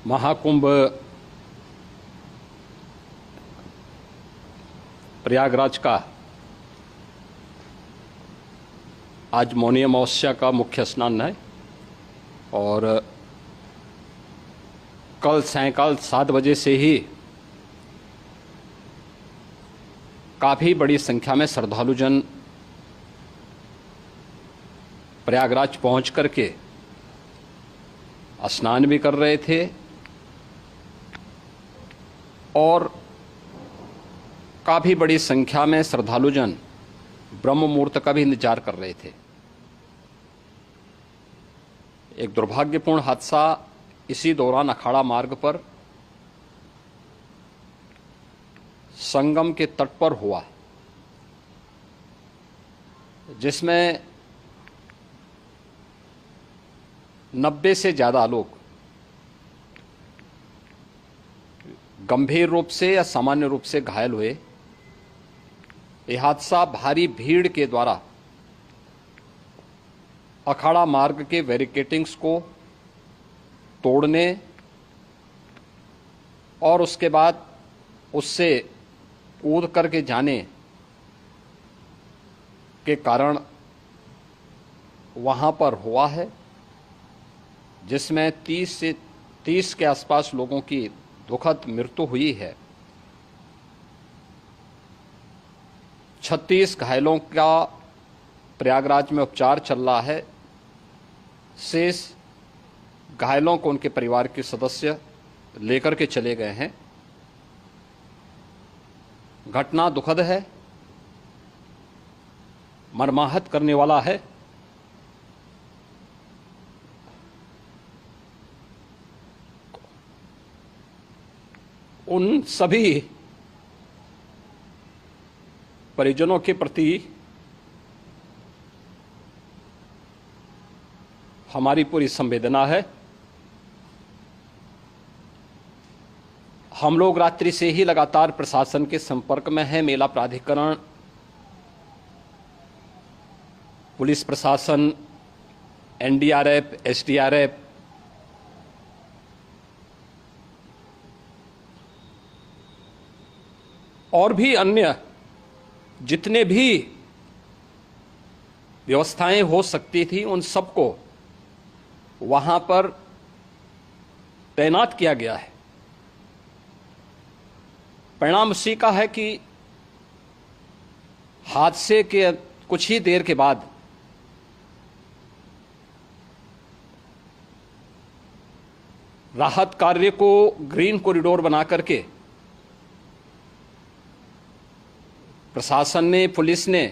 महाकुंभ प्रयागराज का आज मौनी अमावस्या का मुख्य स्नान है और कल सायंकाल 7 बजे से ही काफ़ी बड़ी संख्या में श्रद्धालुजन प्रयागराज पहुंच करके स्नान भी कर रहे थे और काफ़ी बड़ी संख्या में श्रद्धालुजन ब्रह्म मुहूर्त का भी इंतजार कर रहे थे। एक दुर्भाग्यपूर्ण हादसा इसी दौरान अखाड़ा मार्ग पर संगम के तट पर हुआ, जिसमें 90 से ज़्यादा लोग गंभीर रूप से या सामान्य रूप से घायल हुए। यह हादसा भारी भीड़ के द्वारा अखाड़ा मार्ग के बैरिकेडिंग्स को तोड़ने और उसके बाद उससे कूद करके जाने के कारण वहां पर हुआ है, जिसमें 30 के आसपास लोगों की दुखद मृत्यु हुई है। 36 घायलों का प्रयागराज में उपचार चल रहा है। शेष घायलों को उनके परिवार के सदस्य लेकर के चले गए हैं। घटना दुखद है, मर्माहत करने वाला है। उन सभी परिजनों के प्रति हमारी पूरी संवेदना है। हम लोग रात्रि से ही लगातार प्रशासन के संपर्क में हैं। मेला प्राधिकरण, पुलिस प्रशासन, एनडीआरएफ, एसडीआरएफ, और भी अन्य जितने भी व्यवस्थाएं हो सकती थी उन सबको वहां पर तैनात किया गया है। परिणाम उसी का है कि हादसे के कुछ ही देर के बाद राहत कार्य को ग्रीन कॉरिडोर बना करके प्रशासन ने, पुलिस ने,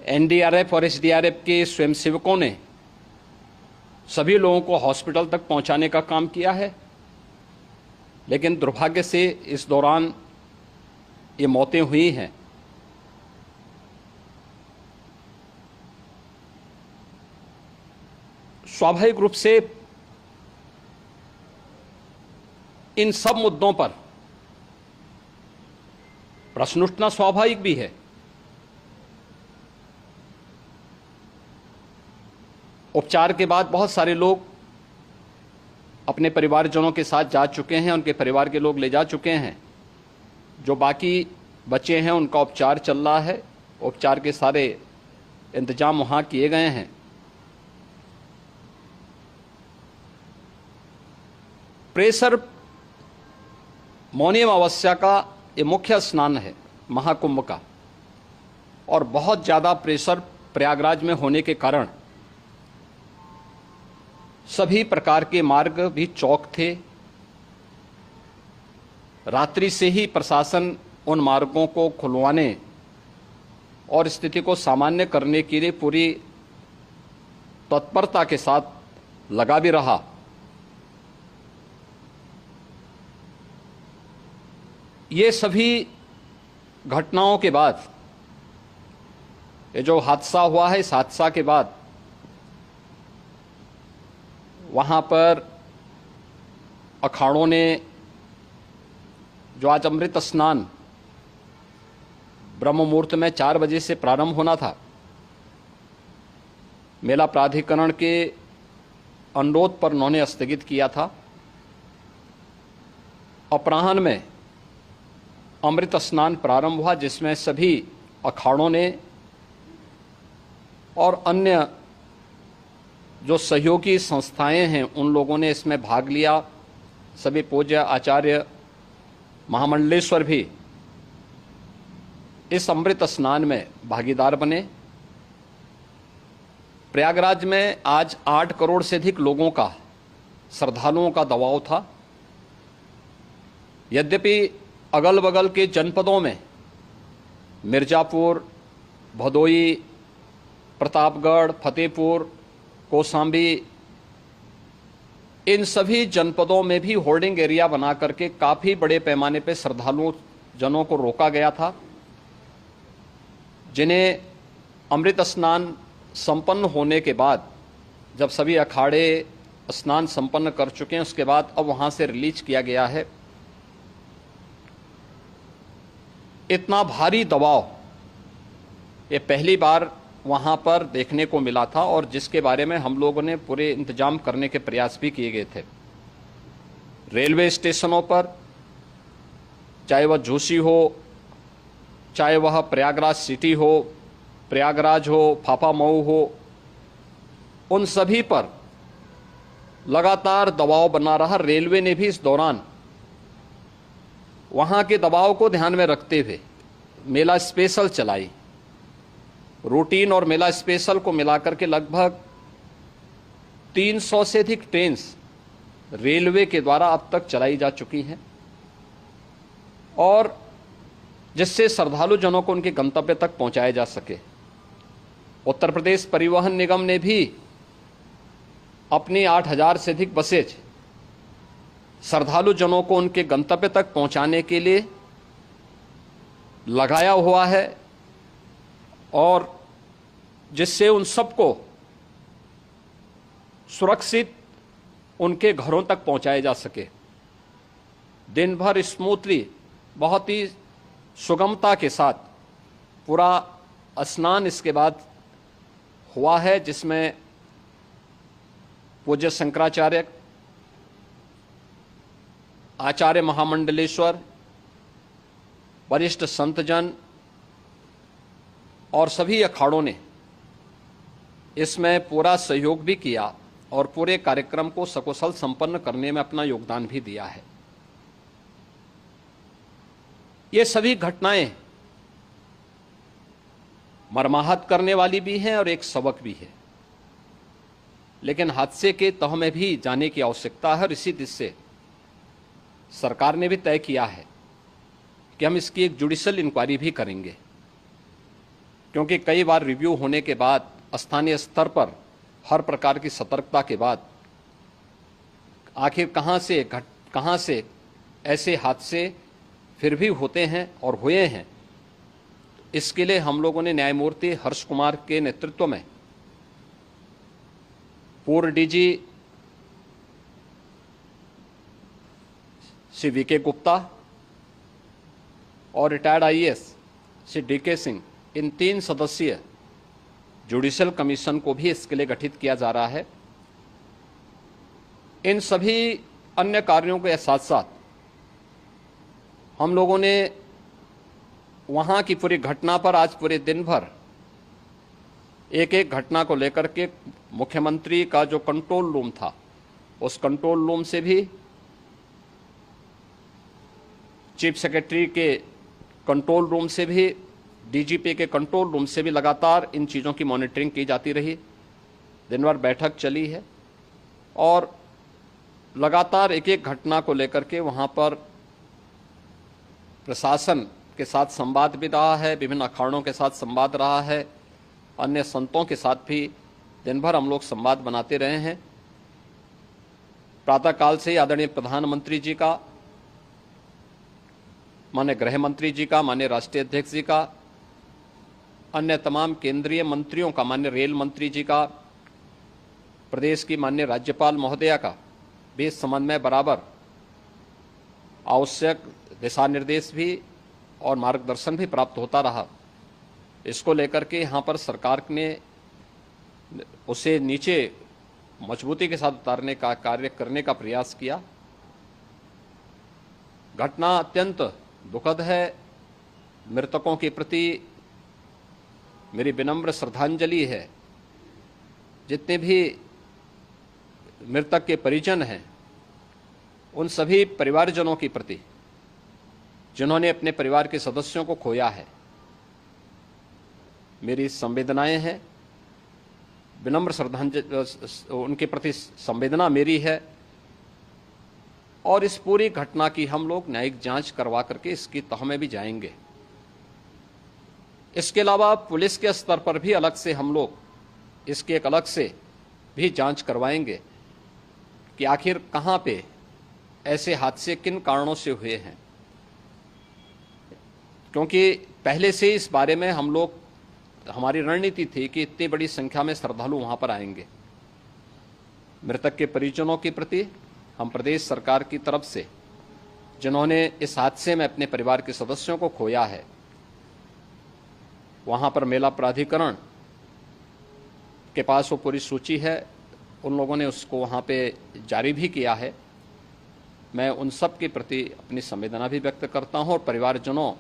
एनडीआरएफ और एसडीआरएफ के स्वयंसेवकों ने सभी लोगों को हॉस्पिटल तक पहुंचाने का काम किया है। लेकिन दुर्भाग्य से इस दौरान ये मौतें हुई हैं। स्वाभाविक रूप से इन सब मुद्दों पर प्रश्न उठना स्वाभाविक भी है। उपचार के बाद बहुत सारे लोग अपने परिवारजनों के साथ जा चुके हैं, उनके परिवार के लोग ले जा चुके हैं। जो बाकी बचे हैं उनका उपचार चल रहा है। उपचार के सारे इंतजाम वहां किए गए हैं। प्रेशर मौनी अमावस्या का ये मुख्य स्नान है महाकुंभ का, और बहुत ज़्यादा प्रेशर प्रयागराज में होने के कारण सभी प्रकार के मार्ग भी चौक थे। रात्रि से ही प्रशासन उन मार्गों को खुलवाने और स्थिति को सामान्य करने के लिए पूरी तत्परता के साथ लगा भी रहा। ये सभी घटनाओं के बाद, ये जो हादसा हुआ है, इस हादसा के बाद वहाँ पर अखाड़ों ने जो आज अमृत स्नान ब्रह्म मुहूर्त में 4 बजे से प्रारंभ होना था, मेला प्राधिकरण के अनुरोध पर उन्होंने स्थगित किया था। अपराह्न में अमृत स्नान प्रारंभ हुआ, जिसमें सभी अखाड़ों ने और अन्य जो सहयोगी संस्थाएं हैं उन लोगों ने इसमें भाग लिया। सभी पूज्य आचार्य महामंडलेश्वर भी इस अमृत स्नान में भागीदार बने। प्रयागराज में आज 8 करोड़ से अधिक लोगों का, श्रद्धालुओं का दबाव था। यद्यपि अगल बगल के जनपदों में मिर्जापुर, भदोई, प्रतापगढ़, फतेहपुर, कौशाम्बी, इन सभी जनपदों में भी होर्डिंग एरिया बना करके काफी बड़े पैमाने पर श्रद्धालुओं जनों को रोका गया था, जिन्हें अमृत स्नान संपन्न होने के बाद, जब सभी अखाड़े स्नान संपन्न कर चुके हैं, उसके बाद अब वहां से रिलीज किया गया है। इतना भारी दबाव ये पहली बार वहां पर देखने को मिला था, और जिसके बारे में हम लोगों ने पूरे इंतजाम करने के प्रयास भी किए गए थे। रेलवे स्टेशनों पर, चाहे वह जोशी हो, चाहे वह प्रयागराज सिटी हो, प्रयागराज हो, फाफा मऊ हो, उन सभी पर लगातार दबाव बना रहा। रेलवे ने भी इस दौरान वहां के दबाव को ध्यान में रखते हुए मेला स्पेशल चलाई। रूटीन और मेला स्पेशल को मिलाकर के लगभग 300 से अधिक ट्रेन रेलवे के द्वारा अब तक चलाई जा चुकी हैं, और जिससे श्रद्धालु जनों को उनके गंतव्य तक पहुंचाया जा सके। उत्तर प्रदेश परिवहन निगम ने भी अपनी 8000 से अधिक बसेज श्रद्धालु जनों को उनके गंतव्य तक पहुंचाने के लिए लगाया हुआ है, और जिससे उन सबको सुरक्षित उनके घरों तक पहुंचाया जा सके। दिन भर स्मूथली, बहुत ही सुगमता के साथ पूरा स्नान इसके बाद हुआ है, जिसमें पूज्य शंकराचार्य, आचार्य महामंडलेश्वर, वरिष्ठ संतजन और सभी अखाड़ों ने इसमें पूरा सहयोग भी किया और पूरे कार्यक्रम को सकुशल संपन्न करने में अपना योगदान भी दिया है। ये सभी घटनाएं मर्माहत करने वाली भी हैं और एक सबक भी है, लेकिन हादसे के तह में भी जाने की आवश्यकता है। और इसी दिशा से सरकार ने भी तय किया है कि हम इसकी एक जुडिशियल इंक्वायरी भी करेंगे, क्योंकि कई बार रिव्यू होने के बाद स्थानीय स्तर पर हर प्रकार की सतर्कता के बाद आखिर कहां से ऐसे हादसे फिर भी होते हैं और हुए हैं। इसके लिए हम लोगों ने न्यायमूर्ति हर्ष कुमार के नेतृत्व में पूर्व डीजी श्री वीके गुप्ता और retired IAS Shri D K Singh, इन 3 सदस्यीय जुडिशियल कमीशन को भी इसके लिए गठित किया जा रहा है। इन सभी अन्य कार्यों के साथ साथ हम लोगों ने वहां की पूरी घटना पर आज पूरे दिन भर एक एक घटना को लेकर के मुख्यमंत्री का जो कंट्रोल रूम था, उस कंट्रोल रूम से भी, चीफ सेक्रेटरी के कंट्रोल रूम से भी, डीजीपी के कंट्रोल रूम से भी लगातार इन चीज़ों की मॉनिटरिंग की जाती रही। दिन भर बैठक चली है और लगातार एक एक घटना को लेकर के वहाँ पर प्रशासन के साथ संवाद भी रहा है, विभिन्न अखाड़ों के साथ संवाद रहा है, अन्य संतों के साथ भी दिन भर हम लोग संवाद बनाते रहे हैं। प्रातःकाल से आदरणीय प्रधानमंत्री जी का, माननीय गृह मंत्री जी का, माननीय राष्ट्रीय अध्यक्ष जी का, अन्य तमाम केंद्रीय मंत्रियों का, माननीय रेल मंत्री जी का, प्रदेश की माननीय राज्यपाल महोदया का भी इस संबंध में बराबर आवश्यक दिशा निर्देश भी और मार्गदर्शन भी प्राप्त होता रहा। इसको लेकर के यहाँ पर सरकार ने उसे नीचे मजबूती के साथ उतारने का कार्य करने का प्रयास किया। घटना अत्यंत दुखद है। मृतकों के प्रति मेरी विनम्र श्रद्धांजलि है। जितने भी मृतक के परिजन हैं, उन सभी परिवारजनों के प्रति जिन्होंने अपने परिवार के सदस्यों को खोया है, मेरी संवेदनाएं हैं। विनम्र श्रद्धांजलि उनके प्रति संवेदना मेरी है। और इस पूरी घटना की हम लोग न्यायिक जांच करवा करके इसकी तह में भी जाएंगे। इसके अलावा पुलिस के स्तर पर भी अलग से हम लोग इसकी एक अलग से भी जांच करवाएंगे कि आखिर कहां पे ऐसे हादसे किन कारणों से हुए हैं, क्योंकि पहले से इस बारे में हम लोग, हमारी रणनीति थी कि इतनी बड़ी संख्या में श्रद्धालु वहां पर आएंगे। मृतक के परिजनों के प्रति हम प्रदेश सरकार की तरफ से, जिन्होंने इस हादसे में अपने परिवार के सदस्यों को खोया है, वहां पर मेला प्राधिकरण के पास वो पूरी सूची है, उन लोगों ने उसको वहां पे जारी भी किया है। मैं उन सब के प्रति अपनी संवेदना भी व्यक्त करता हूं और परिवारजनों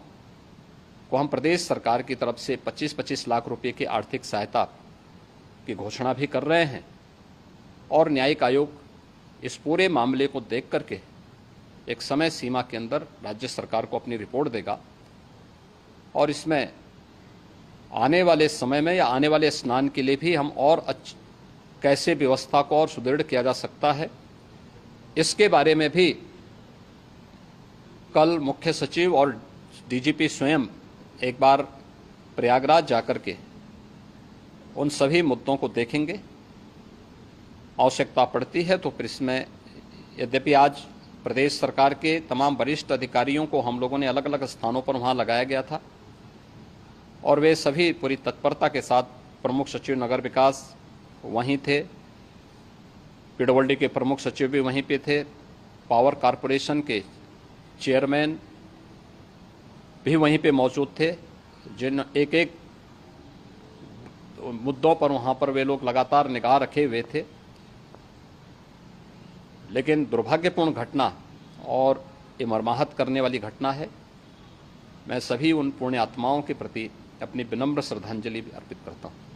को हम प्रदेश सरकार की तरफ से 25-25 लाख रुपए की आर्थिक सहायता की घोषणा भी कर रहे हैं। और न्यायिक आयोग इस पूरे मामले को देख करके एक समय सीमा के अंदर राज्य सरकार को अपनी रिपोर्ट देगा और इसमें आने वाले समय में या आने वाले स्नान के लिए भी हम और कैसे व्यवस्था को और सुदृढ़ किया जा सकता है, इसके बारे में भी कल मुख्य सचिव और डीजीपी स्वयं एक बार प्रयागराज जाकर के उन सभी मुद्दों को देखेंगे। आवश्यकता पड़ती है तो फिर इसमें, यद्यपि आज प्रदेश सरकार के तमाम वरिष्ठ अधिकारियों को हम लोगों ने अलग अलग स्थानों पर वहां लगाया गया था और वे सभी पूरी तत्परता के साथ, प्रमुख सचिव नगर विकास वहीं थे, पीडब्ल्यूडी के प्रमुख सचिव भी वहीं पे थे, पावर कारपोरेशन के चेयरमैन भी वहीं पे मौजूद थे, जिन एक एक मुद्दों पर वहां पर वे लोग लगातार निगाह रखे हुए थे। लेकिन दुर्भाग्यपूर्ण घटना और ये मर्माहत करने वाली घटना है। मैं सभी उन पुण्य आत्माओं के प्रति अपनी विनम्र श्रद्धांजलि अर्पित करता हूं।